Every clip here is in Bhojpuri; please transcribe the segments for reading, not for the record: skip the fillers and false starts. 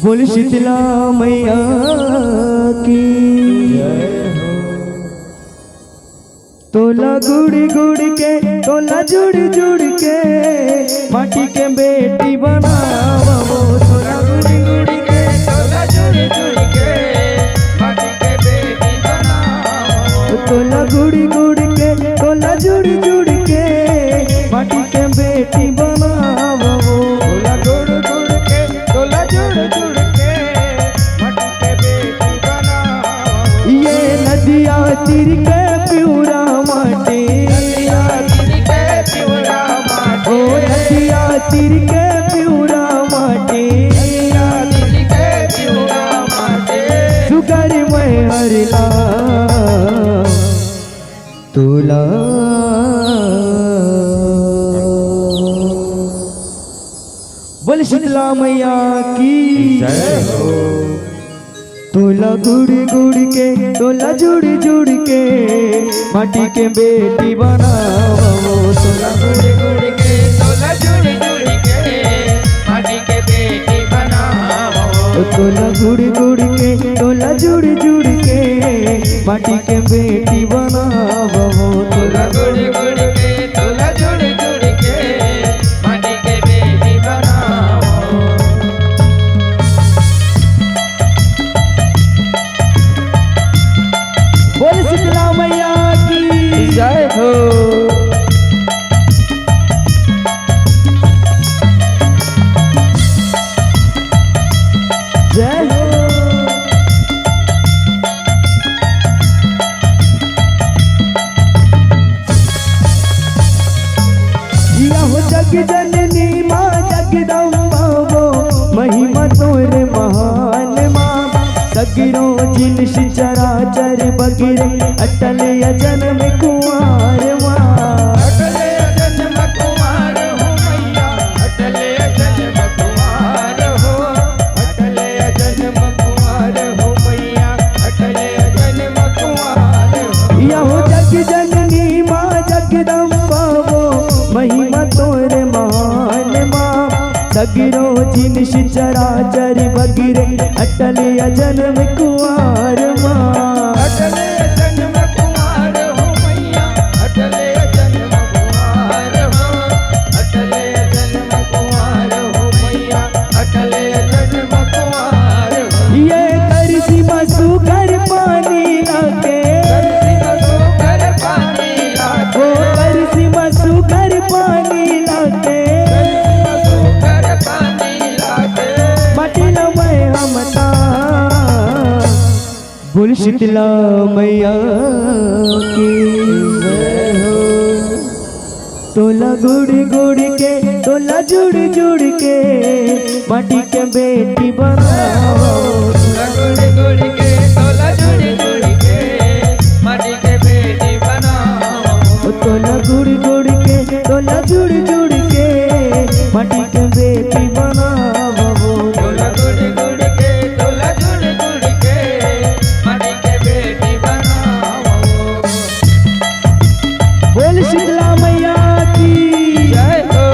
बोल शीतला मैया की तोला गुड़ गुड़ के तोला जुड़ जुड़ के माटी के बेटी बनावो। तोला गुड़ गुड़ के तोला जुड़ जुड़ के माटी के बेटी बनावो। तोला गुड़ गुड़ के तोला जुड़ जुड़ के माटी के बेटी बनावो। तोला गुड़ गुड़ के तोला जुड़ जुड़ के माटी के बेटी बनावो। ये नदिया तीर के प्यूरा माटी, ओ नदिया तीर के प्यूरा माटी, सुगर में हरला तोला बोल शीतला मैया की जय हो। तोला गुड़ गुड़ के तोला जुड़ जुड़ के माटी के बेटी बनावो। तोला गुड़ गुड़ के तोला जुड़ जुड़ के माटी के बेटी बनावो। तोला गुड़ गुड़ के तोला जुड़ जुड़ के माटी के बेटी बनावो। तोला गुड़ गुड़ के तोला जुड़ जुड़ के माटी के बेटी बनावो। बोल शीतला मैया की जय हो। जय हो। जिया हो जग जननी माँ जगदम्बा वो महिमा तोरे महान माँ। सगिरो जिनस चराचर बगिरे अटल जन्म कुमार माँ। अटल जन्म कुमार हो मैया, अटल जन्म कुमार हो, अटल जन्म कुमार हो मैया, अटल जन्म कुमार हो। यहो जग जननी माँ जगदम्बा वो महिमा तोरे महान माँ। सगिरो जिनस चराचर बगिरे अटल जन्म कुमार माँ। अटल जन्म कुमार हो मैया, अटल जन्म कुमार हो, अटल जन्म कुमार हो मैया, अटल जन्म कुमार हो। ये करसी मसू कर पानी लाके, कर पानी लाके, ओ करसी मसू कर पानी लाके, बोल शीतला मैया की जय हो। तोला गुड़ गुड़ के तोला जुड़ जुड़ के माटी के बेटी बनावो। तोला गुड़ गुड़ के तोला जुड़ जुड़ के माटी के बेटी बनावो। तोला गुड़ गुड़ के तोला जुड़ जुड़ के माटी के बेटी बनावो। तोला गुड़ गुड़ के तोला जुड़ जुड़ के माटी के बेटी बनावो। बोल शीतला मैया की जय हो।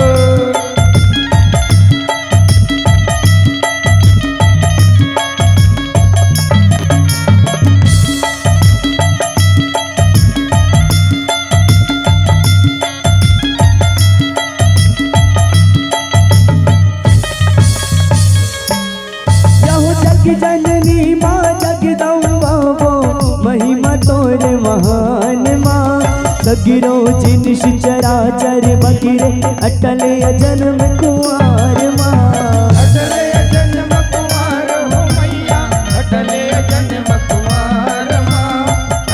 जननी माँ जगदम्बा वो महिमा तोरे महान माँ। सगिरो जिनस चराचर बगिरे अटल जन्म कुमार माँ। अटल जन्म कुमार हो मैया, अटल जन्म कुमार माँ,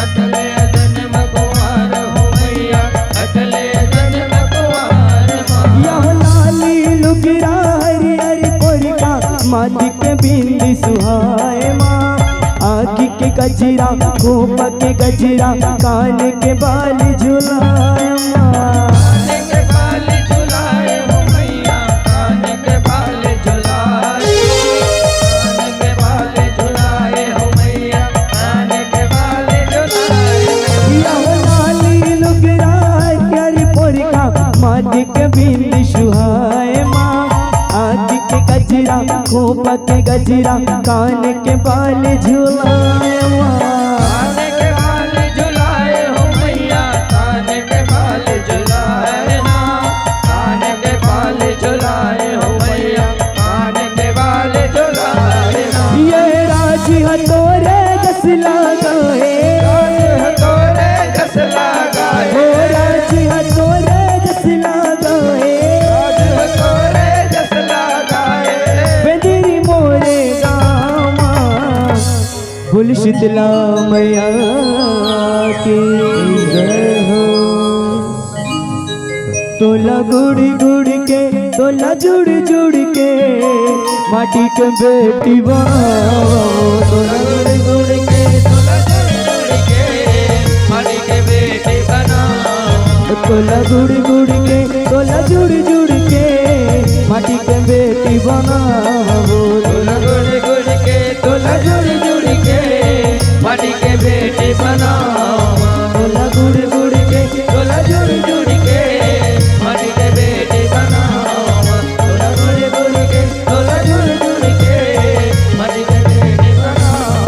अटल जन्म कुमार हो मैया, अटल जन्म कुमार माँ। यह लाली लुगरा हरि हरि पोरिका माटी के बिंदी सुहाए माँ। आँखी के गजरा खोप के गजरा कान के बाल झुलाए माँ। कान के बाल झुलाए हो मैया, कान के बाल झुलाए, कान के बाल झुलाए हो मैया, कान के बाल झुलाए। यह लाली लुगरा हरि पोरिका माटी के बिंदी सुहाए माँ। आँखी के गजरा खोप के गजरा कान के बाल झुलाए कान के बाल झुलाए हो मैया, कान के बाल झुलाए ना, कान के बाल झुलाए हो मैया, कान के बाल झुलाए ना। ये राज हथोरे जस लगाए, हथौरे जस लगाए, हो राज हथोरे जस लगाए, हथौरे जस लगाए। बेदरी मोरे गामा बोल शीतला मैया की जय हो। तोला गुड़ गुड़ के, तोला जुड़ जुड़ के माटी के बेटी बनाओ, तोला गुड़ गुड़ के तोला जुड़ जुड़ के माटी के बेटी बनाओ। तोला गुड़ गुड़ के, तोला जुड़ जुड़ के माटी के बेटी बनाओ, तोला गुड़ गुड़ के तोला जुड़ जुड़ के माटी के बेटी बनाओ। तोला गुड़ गुड़ के, तोला जुड़ जुड़ के माटी के बेटी बनाओ। तोला गुड़ गुड़ के तोला जुड़ जुड़ के माटी के बेटी बनाओ।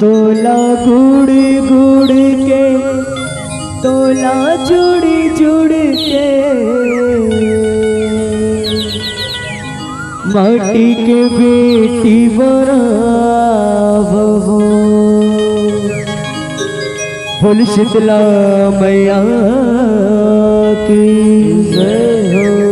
तोला गुड़ गुड़ के, तोला जुड़ जुड़ के माटी के बेटी बनाओ, बोल शीतला मैया की जय हो।